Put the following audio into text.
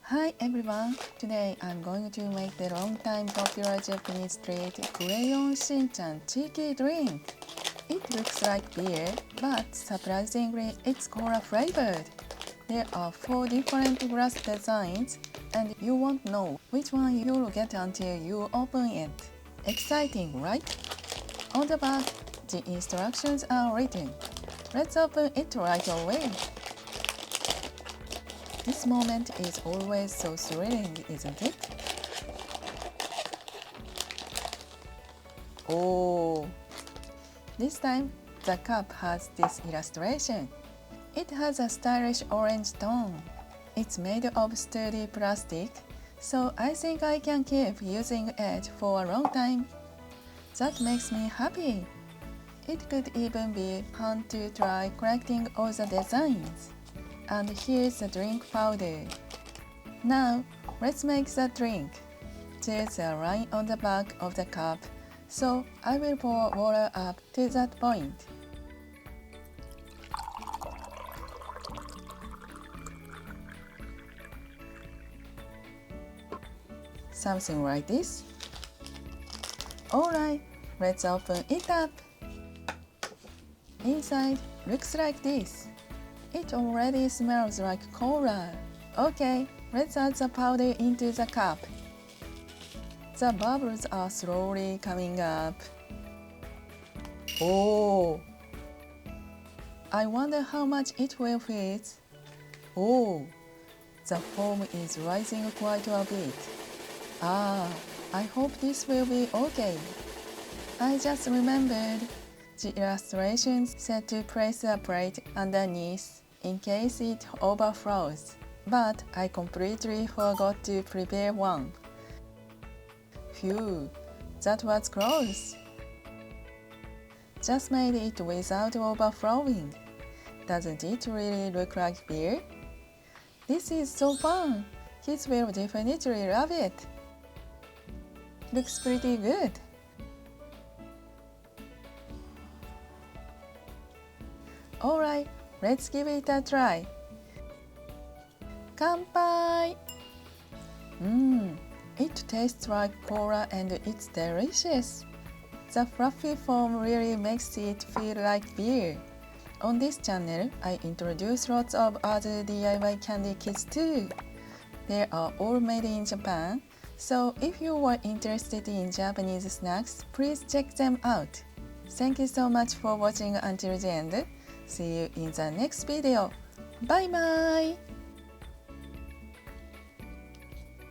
Hi everyone! Today I'm going to make the long-time popular Japanese treat Crayon Shin-chan Cheeky Drink. It looks like beer, but surprisingly it's cola flavored. There are 4 different glass designs, and you won't know which one you'll get until you open it. Exciting, right? On the back, the instructions are written. Let's open it right away. This moment is always so thrilling, isn't it? Oh! This time, the cup has this illustration. It has a stylish orange tone. It's made of sturdy plastic, so I think I can keep using it for a long time. That makes me happy. It could even be fun to try collecting all the designs. And here's the drink powder. Now, let's make the drink. There's a line on the back of the cup, so I will pour water up to that point. Something like this. Alright, let's open it up. Inside looks like this. It already smells like cola. Okay, let's add the powder into the cup. The bubbles are slowly coming up. Oh! I wonder how much it will fit. Oh! The foam is rising quite a bit. I hope this will be okay. I just remembered. The illustrations said to place a plate underneath in case it overflows, but I completely forgot to prepare one. Phew, that was close. Just made it without overflowing. Doesn't it really look like beer? This is so fun! Kids will definitely love it. Looks pretty good. Alright, let's give it a try. Kanpai! It tastes like cola and it's delicious. The fluffy foam really makes it feel like beer. On this channel, I introduce lots of other DIY candy kits too. They are all made in Japan, so if you are interested in Japanese snacks, please check them out. Thank you so much for watching until the end. See you in the next video. Bye bye!